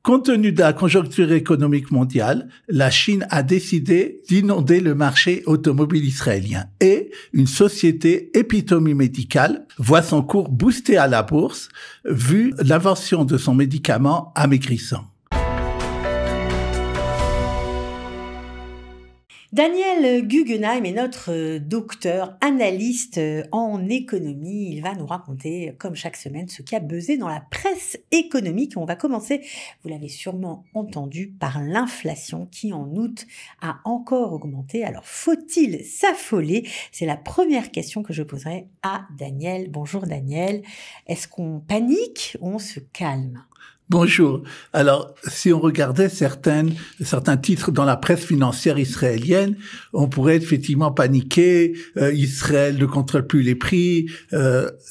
Compte tenu de la conjoncture économique mondiale, la Chine a décidé d'inonder le marché automobile israélien et une société Epitomi Médicale voit son cours boosté à la bourse vu l'invention de son médicament amaigrissant. Daniel Guggenheim est notre docteur, analyste en économie. Il va nous raconter, comme chaque semaine, ce qui a buzzé dans la presse économique. On va commencer, vous l'avez sûrement entendu, par l'inflation qui, en août, a encore augmenté. Alors, faut-il s'affoler? C'est la première question que je poserai à Daniel. Bonjour Daniel. Est-ce qu'on panique ou on se calme? Bonjour. Alors, si on regardait certains titres dans la presse financière israélienne, on pourrait effectivement paniquer. Israël ne contrôle plus les prix,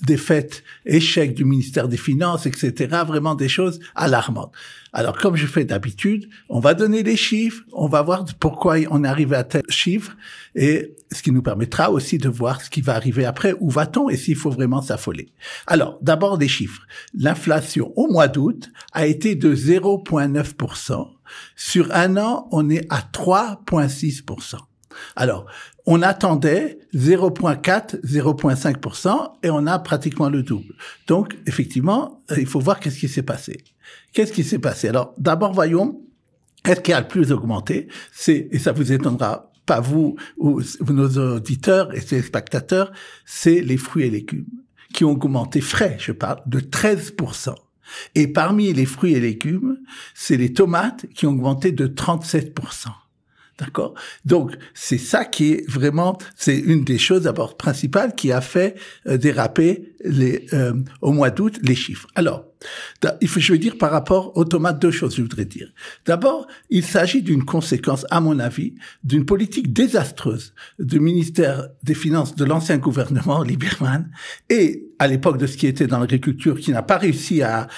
défaite, échec du ministère des Finances, etc. Vraiment des choses alarmantes. Alors, comme je fais d'habitude, on va donner les chiffres, on va voir pourquoi on est arrivé à tel chiffre, et ce qui nous permettra aussi de voir ce qui va arriver après, où va-t-on et s'il faut vraiment s'affoler. Alors, d'abord des chiffres. L'inflation au mois d'août a été de 0,9%. Sur un an, on est à 3,6%. Alors, on attendait 0,4, 0,5% et on a pratiquement le double. Donc, effectivement, il faut voir qu'est-ce qui s'est passé. Qu'est-ce qui s'est passé? Alors, d'abord, voyons, qu'est-ce qui a le plus augmenté? Et ça vous étonnera pas vous ou nos auditeurs et spectateurs, c'est les fruits et légumes qui ont augmenté frais, je parle, de 13%. Et parmi les fruits et légumes, c'est les tomates qui ont augmenté de 37%. D'accord? Donc, c'est ça qui est vraiment, c'est une des choses d'abord principales qui a fait déraper au mois d'août les chiffres. Alors, je veux dire par rapport aux tomates, deux choses je voudrais dire. D'abord, il s'agit d'une conséquence, à mon avis, d'une politique désastreuse du ministère des Finances de l'ancien gouvernement, Lieberman, et à l'époque de ce qui était dans l'agriculture, qui n'a pas réussi à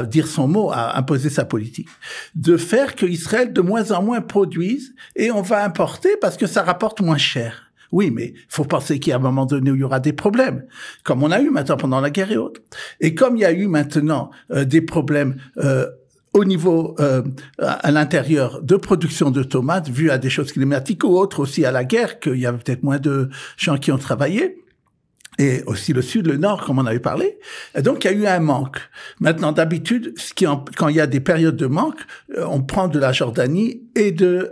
dire son mot, à imposer sa politique, de faire que Israël de moins en moins produise et on va importer parce que ça rapporte moins cher. Oui, mais il faut penser qu'il y a un moment donné où il y aura des problèmes, comme on a eu maintenant pendant la guerre et autres. Et comme il y a eu maintenant des problèmes au niveau à l'intérieur de production de tomates, vu à des choses climatiques ou autres aussi à la guerre, qu'il y avait peut-être moins de gens qui ont travaillé, et aussi le sud, le nord, comme on avait parlé. Et donc, il y a eu un manque. Maintenant, d'habitude, quand il y a des périodes de manque, on prend de la Jordanie et de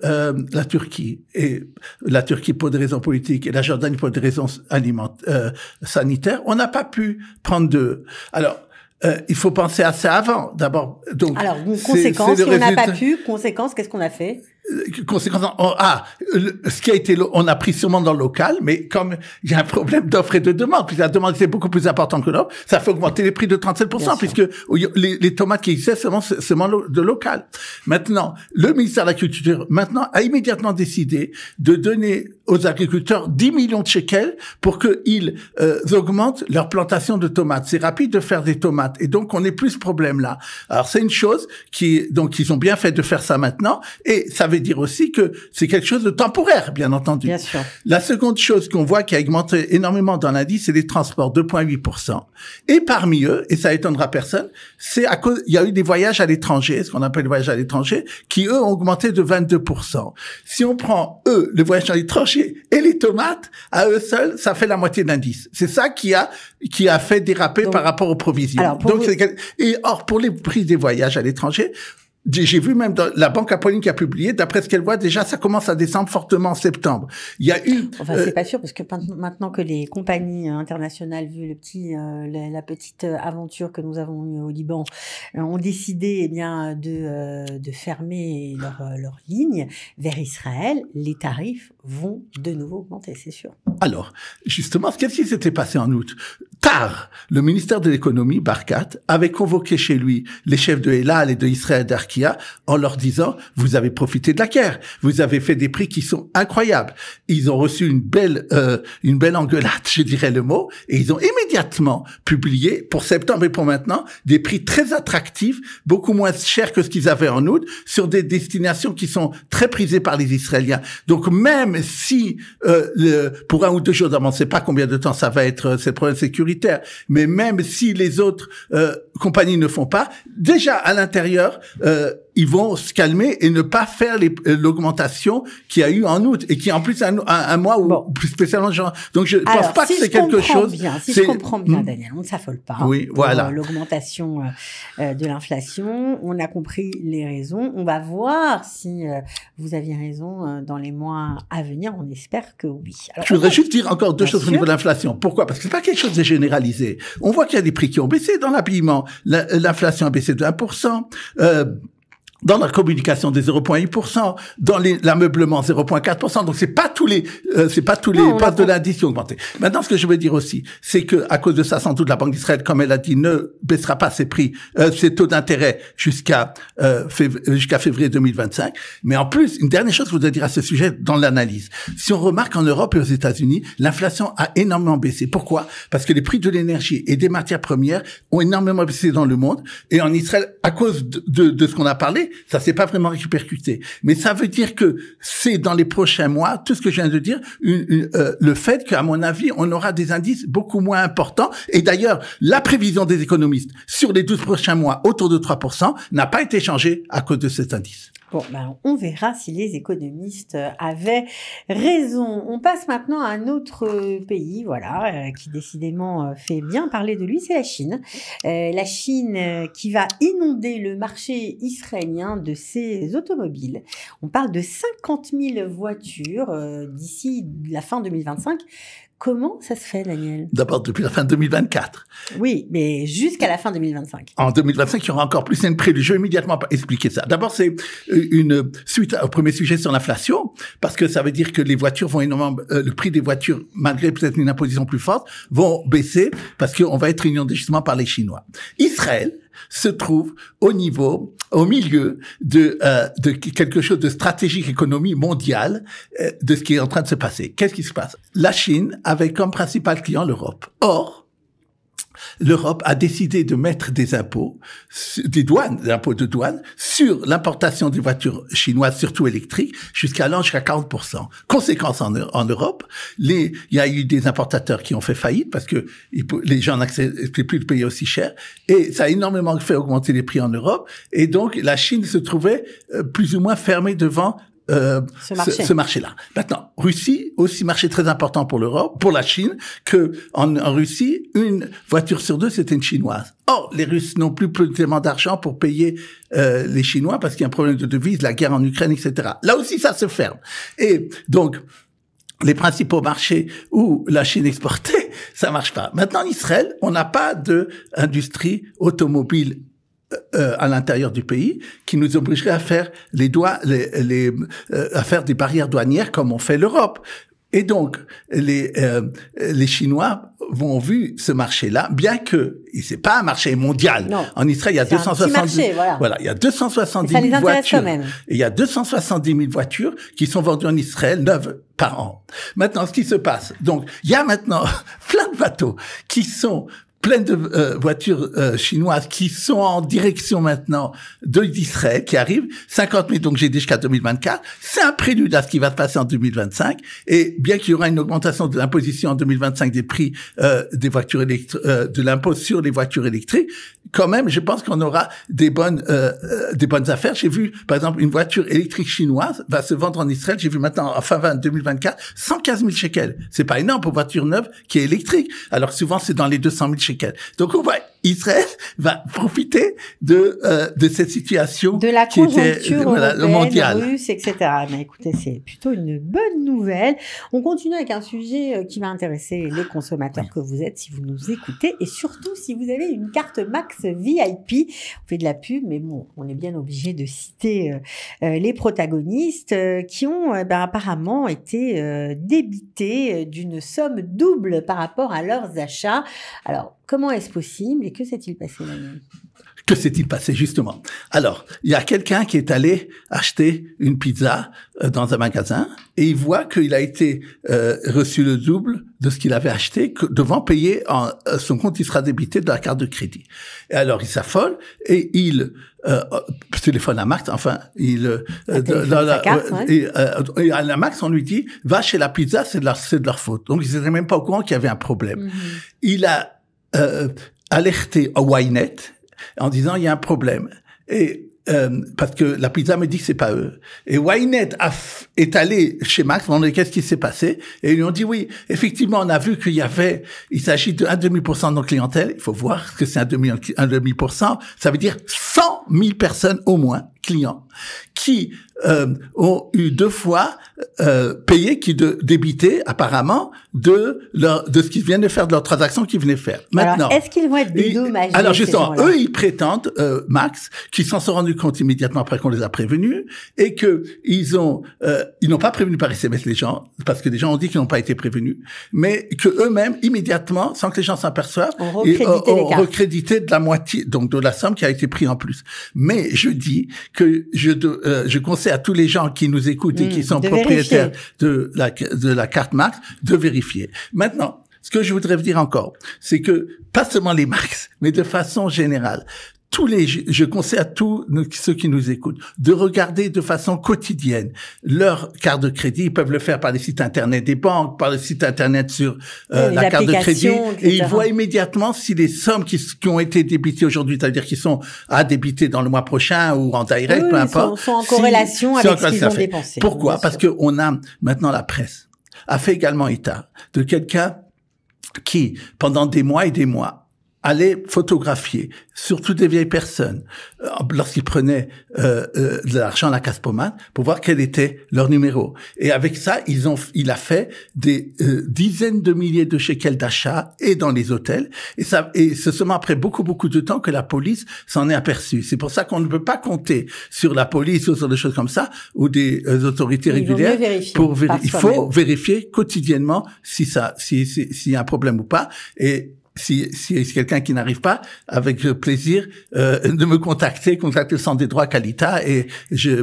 la Turquie. Et la Turquie pour des raisons politiques et la Jordanie pour des raisons sanitaires. On n'a pas pu prendre deux. Alors, il faut penser à ça avant, d'abord. Donc, alors, une conséquence, si on n'a pas pu, conséquence, qu'est-ce qu'on a fait? Conséquence, ce qui a été, on a pris sûrement dans le local, mais comme il y a un problème d'offre et de demande, puisque la demande était beaucoup plus importante que l'offre, ça fait augmenter les prix de 37%, puisque les tomates qui existaient seulement de local. Maintenant, le ministère de l'Agriculture, a immédiatement décidé de donner aux agriculteurs 10 millions de shekels pour qu'ils augmentent leur plantation de tomates. C'est rapide de faire des tomates, et donc on n'est plus ce problème-là. Alors c'est une chose donc ils ont bien fait de faire ça maintenant, et ça veut dire aussi que c'est quelque chose de temporaire, bien entendu. Bien sûr. La seconde chose qu'on voit qui a augmenté énormément dans l'indice, c'est les transports, 2,8%. Et parmi eux, et ça étonnera personne, c'est à cause, il y a eu des voyages à l'étranger, ce qu'on appelle les voyages à l'étranger, qui eux ont augmenté de 22%. Si on prend les voyages à l'étranger et les tomates, à eux seuls, ça fait la moitié de l'indice. C'est ça qui a fait déraper par rapport aux provisions. Alors, pour les prix des voyages à l'étranger, j'ai vu même dans la Banque Apolline qui a publié, d'après ce qu'elle voit, déjà, ça commence à descendre fortement en septembre. Il y a eu... Enfin, c'est pas sûr, parce que maintenant que les compagnies internationales, vu la petite aventure que nous avons eue au Liban, ont décidé, eh bien, de fermer leur ligne vers Israël, les tarifs vont de nouveau augmenter, c'est sûr. Alors, justement, qu'est-ce qui s'était passé en août? Tard, le ministère de l'économie, Barkat, avait convoqué chez lui les chefs de Elal et de Israël d'Arkia en leur disant, vous avez profité de la guerre, vous avez fait des prix qui sont incroyables. Ils ont reçu une belle engueulade, je dirais le mot, et ils ont immédiatement publié, pour septembre et pour maintenant, des prix très attractifs, beaucoup moins chers que ce qu'ils avaient en août, sur des destinations qui sont très prisées par les Israéliens. Donc même si pour un ou deux jours, on ne sait pas combien de temps ça va être, c'est le problème de sécurité, sécuritaire. Mais même si les autres compagnies ne font pas, déjà à l'intérieur, ils vont se calmer et ne pas faire l'augmentation qu'il y a eu en août et qui est en plus un mois où plus spécialement genre. Donc je pense pas que c'est quelque chose. Si je comprends bien, Daniel, on ne s'affole pas. Oui, voilà. L'augmentation de l'inflation, on a compris les raisons. On va voir si vous aviez raison dans les mois à venir. On espère que oui. Alors, je voudrais juste dire encore deux choses au niveau de l'inflation. Pourquoi? Parce que c'est pas quelque chose de généralisé. On voit qu'il y a des prix qui ont baissé dans l'habillement. L'inflation a baissé de 1%. Dans la communication des 0,8%, dans l'ameublement 0,4%. Donc c'est pas tous les postes de l'indice qui ont augmenté. Maintenant, ce que je veux dire aussi, c'est que à cause de ça, sans doute la Banque d'Israël, comme elle a dit, ne baissera pas ses prix, ses taux d'intérêt jusqu'à février 2025. Mais en plus, une dernière chose que je voudrais dire à ce sujet dans l'analyse. Si on remarque en Europe et aux États-Unis, l'inflation a énormément baissé. Pourquoi? Parce que les prix de l'énergie et des matières premières ont énormément baissé dans le monde. Et en Israël, à cause de ce qu'on a parlé, ça s'est pas vraiment répercuté. Mais ça veut dire que c'est dans les prochains mois, tout ce que je viens de dire, le fait qu'à mon avis, on aura des indices beaucoup moins importants. Et d'ailleurs, la prévision des économistes sur les 12 prochains mois, autour de 3%, n'a pas été changée à cause de cet indice. Bon, on verra si les économistes avaient raison. On passe maintenant à un autre pays, qui décidément fait bien parler de lui, c'est la Chine. La Chine qui va inonder le marché israélien de ses automobiles. On parle de 50 000 voitures d'ici la fin 2025. Comment ça se fait, Daniel? D'abord, depuis la fin de 2024. Oui, mais jusqu'à la fin 2025. En 2025, il y aura encore plus. C'est une prélude. Je vais immédiatement expliquer ça. D'abord, c'est une suite au premier sujet sur l'inflation, parce que ça veut dire que les voitures vont énormément, le prix des voitures, malgré peut-être une imposition plus forte, vont baisser parce qu'on va être inondé justement par les Chinois. Israël se trouve au milieu de quelque chose de stratégique économie mondiale, de ce qui est en train de se passer. Qu'est-ce qui se passe? La Chine avait comme principal client l'Europe. Or, l'Europe a décidé de mettre des impôts, des impôts de douane, sur l'importation des voitures chinoises, surtout électriques, jusqu'à 40%. Conséquence en Europe, il y a eu des importateurs qui ont fait faillite parce que les gens n'acceptaient plus de payer aussi cher, et ça a énormément fait augmenter les prix en Europe, et donc la Chine se trouvait plus ou moins fermée devant ce marché-là. Maintenant, Russie, aussi marché très important pour l'Europe, pour la Chine, que en Russie, une voiture sur deux, c'était une chinoise. Or, les Russes n'ont plus tellement d'argent pour payer les Chinois parce qu'il y a un problème de devise, la guerre en Ukraine, etc. Là aussi, ça se ferme. Et donc, les principaux marchés où la Chine exportait, ça marche pas. Maintenant, en Israël, on n'a pas d'industrie automobile à l'intérieur du pays, qui nous obligerait à faire à faire des barrières douanières comme on fait l'Europe. Et donc, les Chinois vont vu ce marché-là, bien que c'est pas un marché mondial. Non, en Israël, il y a 270, il y a 270 000 voitures. Quand même. Et il y a 270 000 voitures qui sont vendues en Israël, neuves par an. Maintenant, ce qui se passe, donc, il y a maintenant plein de bateaux qui sont plein de voitures chinoises qui sont en direction maintenant d'Israël, qui arrivent, 50 000, donc j'ai dit jusqu'à 2024. C'est un prélude à ce qui va se passer en 2025. Et bien qu'il y aura une augmentation de l'imposition en 2025 des prix des voitures de l'impôt sur les voitures électriques, quand même, je pense qu'on aura des bonnes affaires. J'ai vu, par exemple, une voiture électrique chinoise va se vendre en Israël. J'ai vu maintenant, en fin 2024, 115 000 shekels. C'est pas énorme pour une voiture neuve qui est électrique. Alors souvent, c'est dans les 200 000 shekels. Donc on voit, Israël va profiter de cette situation de la conjoncture européenne, mondiale, russe, etc. Mais écoutez, c'est plutôt une bonne nouvelle. On continue avec un sujet qui va intéresser les consommateurs que vous êtes, si vous nous écoutez, et surtout si vous avez une carte Max VIP. On fait de la pub, mais bon, on est bien obligé de citer les protagonistes qui ont apparemment été débités d'une somme double par rapport à leurs achats. Alors, comment est-ce possible et que s'est-il passé, Daniel ? Que s'est-il passé, justement? Alors, il y a quelqu'un qui est allé acheter une pizza dans un magasin et il voit qu'il a été reçu le double de ce qu'il avait acheté, devant payer son compte, il sera débité de la carte de crédit. Et alors, il s'affole et il téléphone à Max, enfin, et à la Max, on lui dit, va chez la pizza, c'est de leur faute. Donc, ils n'étaient même pas au courant qu'il y avait un problème. Mm-hmm. Il a alerté à Ynet en disant il y a un problème. Et parce que la pizza me dit que c'est pas eux. Et Ynet est allé chez Max, on a dit qu'est-ce qui s'est passé, et ils lui ont dit oui, effectivement, on a vu il s'agit de 1,5% de nos clientèles. Il faut voir que c'est 1,5%. Ça veut dire 100 000 personnes au moins, clients, qui ont eu 2 fois payé, qui débité apparemment de ce qu'ils viennent de faire, de leur transaction qu'ils venaient faire. Maintenant, alors, est-ce qu'ils vont être dédommagés? Alors justement, eux, ils prétendent, Max, qu'ils s'en sont rendus compte immédiatement après qu'on les a prévenus, et que ils n'ont pas prévenu par SMS les gens, parce que des gens ont dit qu'ils n'ont pas été prévenus, mais que eux-mêmes, immédiatement, sans que les gens s'en aperçoivent, ont recrédité de la moitié, donc de la somme qui a été prise en plus. Mais je dis que je conseille à tous les gens qui nous écoutent et qui sont propriétaires de la carte Max de vérifier. Maintenant, ce que je voudrais vous dire encore, c'est que pas seulement les Max, mais de façon générale, je conseille à tous ceux qui nous écoutent de regarder de façon quotidienne leur carte de crédit. Ils peuvent le faire par les sites internet des banques, par les sites internet sur la carte de crédit, et ils voient immédiatement si les sommes qui ont été débitées aujourd'hui, c'est-à-dire qui sont à débiter dans le mois prochain ou en direct, peu importe, sont en corrélation avec ce qu'ils ont dépensé. Pourquoi? Parce que on a maintenant la presse a fait également état de quelqu'un qui, pendant des mois et des mois, allait photographier, surtout des vieilles personnes, lorsqu'ils prenaient de l'argent à la casse-pommade, pour voir quel était leur numéro. Et avec ça, il a fait des dizaines de milliers de shekels d'achat et dans les hôtels. Et c'est seulement après beaucoup de temps que la police s'en est aperçue. C'est pour ça qu'on ne peut pas compter sur la police ou sur des choses comme ça, ou des autorités régulières. Il faut vérifier quotidiennement s'il y a un problème ou pas. Et si quelqu'un qui n'arrive pas, avec plaisir, de me contacter le centre des droits Qualita, et je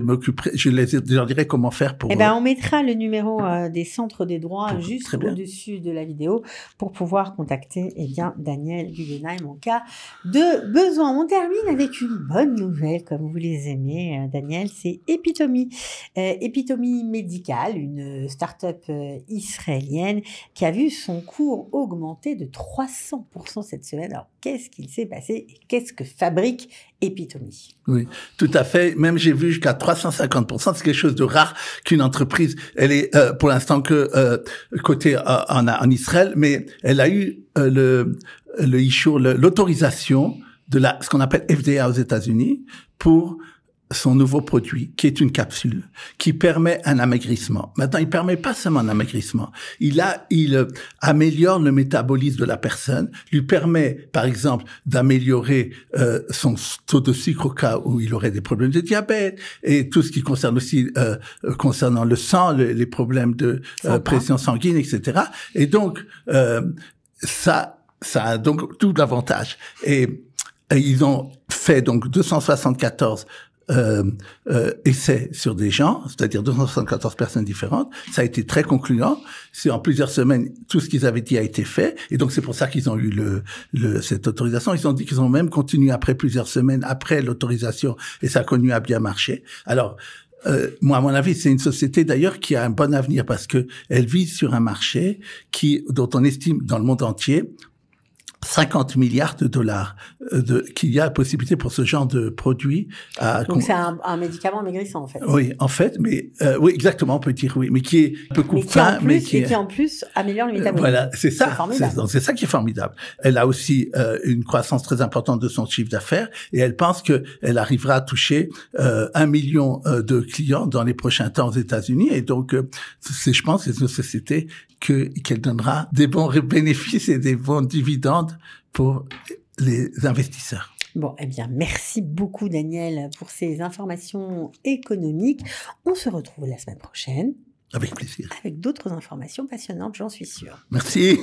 leur dirai comment faire pour... on mettra le numéro des centres des droits juste au-dessus de la vidéo pour pouvoir contacter, Daniel Guggenheim en cas de besoin. On termine avec une bonne nouvelle, comme vous les aimez, Daniel, c'est Epitomi. Epitomi Médical, une start-up israélienne qui a vu son cours augmenter de 300% cette semaine. Alors, qu'est-ce qu'il s'est passé et qu'est-ce que fabrique Epitomi? Oui, tout à fait. Même j'ai vu jusqu'à 350%. C'est quelque chose de rare qu'une entreprise, elle est pour l'instant que côté en Israël, mais elle a eu l'autorisation de ce qu'on appelle FDA aux États-Unis pour son nouveau produit, qui est une capsule, qui permet un amaigrissement. Maintenant, il permet pas seulement un amaigrissement. Il améliore le métabolisme de la personne, lui permet, par exemple, d'améliorer son taux de sucre au cas où il aurait des problèmes de diabète, et tout ce qui concerne aussi concernant le sang, les problèmes de pression sanguine, etc. Et donc, ça a donc tout l'avantage. Et ils ont fait donc 274 essais sur des gens, c'est-à-dire 274 personnes différentes. Ça a été très concluant. C'est en plusieurs semaines, tout ce qu'ils avaient dit a été fait. Et donc, c'est pour ça qu'ils ont eu cette autorisation. Ils ont dit qu'ils ont même continué après plusieurs semaines après l'autorisation, et ça a continué à bien marcher. Alors, moi, à mon avis, c'est une société d'ailleurs qui a un bon avenir parce que elle vise sur un marché dont on estime dans le monde entier 50 milliards de dollars qu'il y a possibilité pour ce genre de produit. Donc c'est un médicament maigrissant en fait. Oui, en fait, mais oui, exactement, on peut dire oui, mais qui est un peu coupe-faim, mais qui en plus améliore le métabolisme. Voilà, c'est ça. C'est ça qui est formidable. Elle a aussi une croissance très importante de son chiffre d'affaires, et elle pense que elle arrivera à toucher 1 million de clients dans les prochains temps aux États-Unis, et donc je pense que c'est une société qu'elle donnera des bons bénéfices et des bons dividendes pour les investisseurs. Bon, merci beaucoup Daniel pour ces informations économiques. On se retrouve la semaine prochaine. Avec plaisir. Avec d'autres informations passionnantes, j'en suis sûre. Merci.